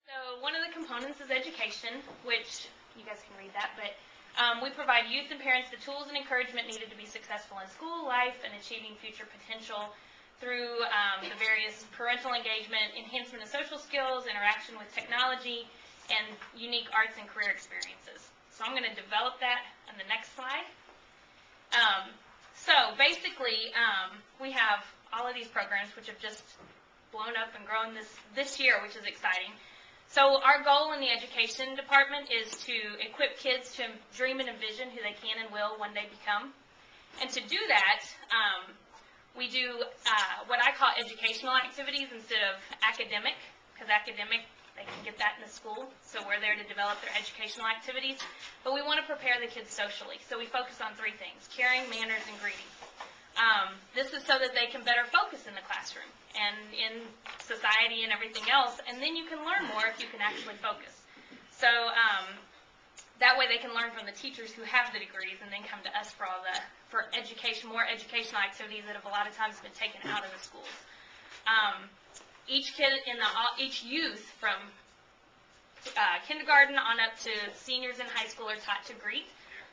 So one of the components is education, which you guys can read that, but we provide youth and parents the tools and encouragement needed to be successful in school, life, and achieving future potential through the various parental engagement, enhancement of social skills, interaction with technology, and unique arts and career experiences. So I'm going to develop that on the next slide. So basically, we have all of these programs which have just blown up and grown this year, which is exciting. So our goal in the education department is to equip kids to dream and envision who they can and will one day become. And to do that, we do what I call educational activities instead of academic, because academic, they can get that in the school, so we're there to develop their educational activities. But we want to prepare the kids socially, so we focus on three things: caring, manners, and greeting. This is so that they can better focus in the classroom and in society and everything else, and then you can learn more if you can actually focus. So that way they can learn from the teachers who have the degrees and then come to us for education, more educational activities that have a lot of times been taken out of the schools. Each youth from kindergarten on up to seniors in high school are taught to greet.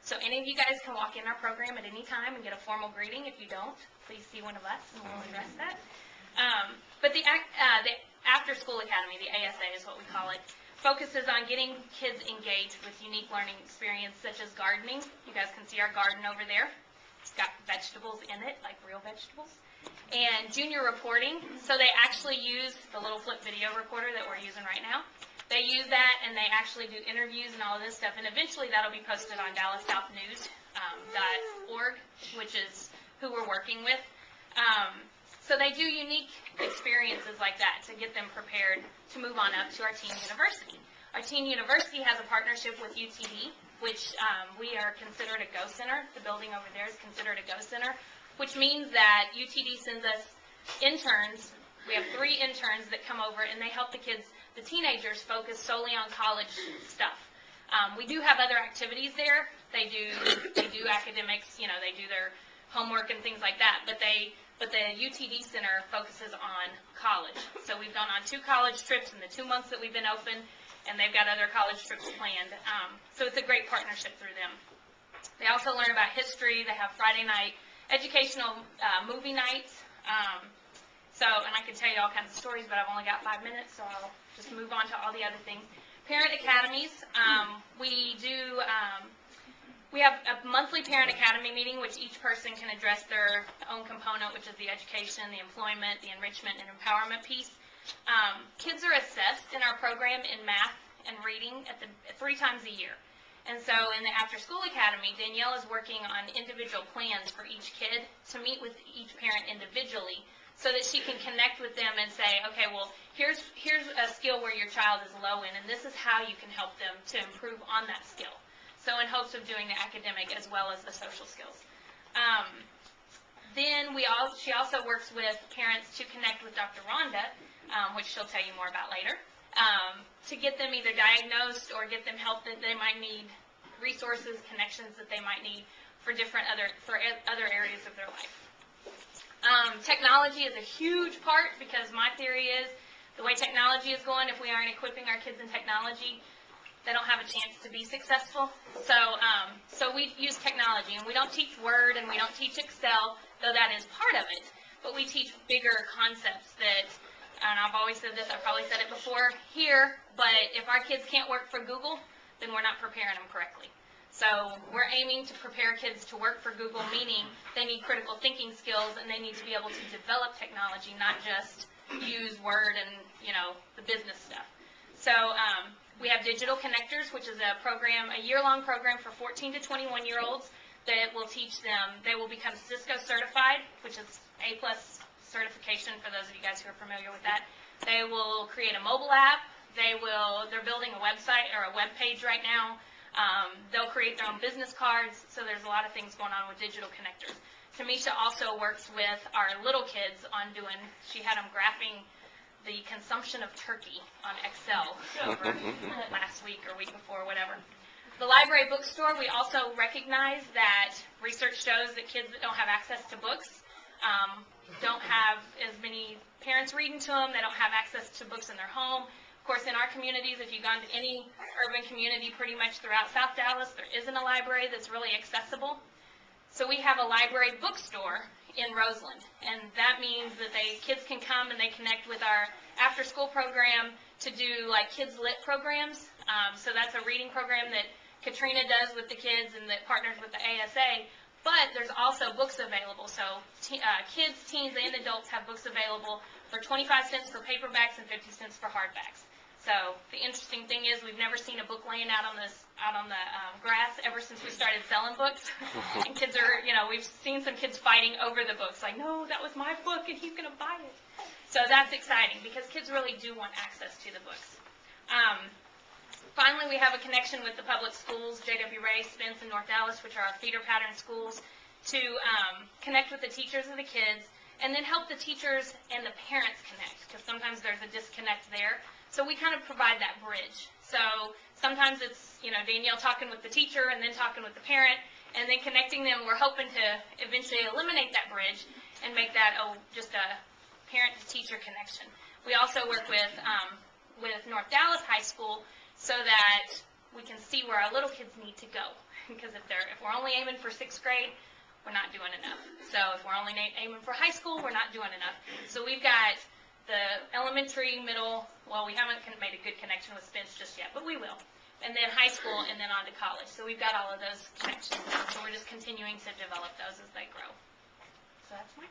So any of you guys can walk in our program at any time and get a formal greeting. If you don't, please see one of us and we'll address that. But the After School Academy, the ASA is what we call it, focuses on getting kids engaged with unique learning experience such as gardening. You guys can see our garden over there. It's got vegetables in it, like real vegetables. And junior reporting, so they actually use the little flip video recorder that we're using right now. They use that and they actually do interviews and all of this stuff, and eventually that'll be posted on DallasSouthNews.org, which is who we're working with. So they do unique experiences like that to get them prepared to move on up to our teen university. Our teen university has a partnership with UTD, which we are considered a Go Center. The building over there is considered a Go Center, which means that UTD sends us interns. We have 3 interns that come over and they help the kids, the teenagers, focus solely on college stuff. We do have other activities there. They do academics, you know, they do their homework and things like that, but the UTD Center focuses on college. So we've gone on 2 college trips in the 2 months that we've been open, and they've got other college trips planned. So it's a great partnership through them. They also learn about history. They have Friday night educational movie nights. And I could tell you all kinds of stories, but I've only got 5 minutes, so I'll just move on to all the other things. Parent academies. We have a monthly parent academy meeting, which each person can address their own component, which is the education, the employment, the enrichment, and empowerment piece. Kids are assessed in our program in math and reading 3 times a year. And so in the After School Academy, Danielle is working on individual plans for each kid to meet with each parent individually so that she can connect with them and say, okay, well, here's a skill where your child is low in, and this is how you can help them to improve on that skill. So in hopes of doing the academic as well as the social skills. Then she also works with parents to connect with Dr. Rhonda, which she'll tell you more about later, to get them either diagnosed or get them help that they might need, resources, connections that they might need for other areas of their life. Technology is a huge part because my theory is the way technology is going, if we aren't equipping our kids in technology, they don't have a chance to be successful. So we use technology, and we don't teach Word and we don't teach Excel, though that is part of it, but we teach bigger concepts that, and I've always said this, I've probably said it before here, but if our kids can't work for Google, then we're not preparing them correctly. So we're aiming to prepare kids to work for Google, meaning they need critical thinking skills and they need to be able to develop technology, not just use Word and, you know, the business stuff. So we have Digital Connectors, which is a year-long program for 14 to 21-year-olds that will teach them. They will become Cisco certified, which is A+ certification for those of you guys who are familiar with that. They will create a mobile app. They're building a website or a web page right now. They'll create their own business cards. So there's a lot of things going on with Digital Connectors. Tamisha also works with our little kids on she had them graphing the consumption of turkey on Excel over last week or week before, whatever. The library bookstore, we also recognize that research shows that kids that don't have access to books don't have as many parents reading to them. They don't have access to books in their home. Of course, in our communities, if you've gone to any urban community pretty much throughout South Dallas, there isn't a library that's really accessible. So we have a library bookstore in Roseland, and that means that kids can come and they connect with our after-school program to do like kids lit programs. So that's a reading program that Katrina does with the kids and that partners with the ASA. But there's also books available. So kids, teens, and adults have books available for 25 cents for paperbacks and 50 cents for hardbacks. So the interesting thing is we've never seen a book laying out on the grass ever since we started selling books. And kids are, we've seen some kids fighting over the books, like, no, that was my book and he's going to buy it. So that's exciting because kids really do want access to the books. Finally, we have a connection with the public schools, J.W. Ray, Spence, and North Dallas, which are our feeder pattern schools, to connect with the teachers and the kids, and then help the teachers and the parents connect, because sometimes there's a disconnect there. So we kind of provide that bridge. So sometimes it's, Danielle talking with the teacher and then talking with the parent, and then connecting them. We're hoping to eventually eliminate that bridge and make that just a parent-to-teacher connection. We also work with North Dallas High School so that we can see where our little kids need to go. Because if we're only aiming for 6th grade, we're not doing enough. So if we're only aiming for high school, we're not doing enough. So we've got the elementary, middle, well, we haven't made a good connection with Spence just yet, but we will. And then high school, and then on to college. So we've got all of those connections. So we're just continuing to develop those as they grow. So that's my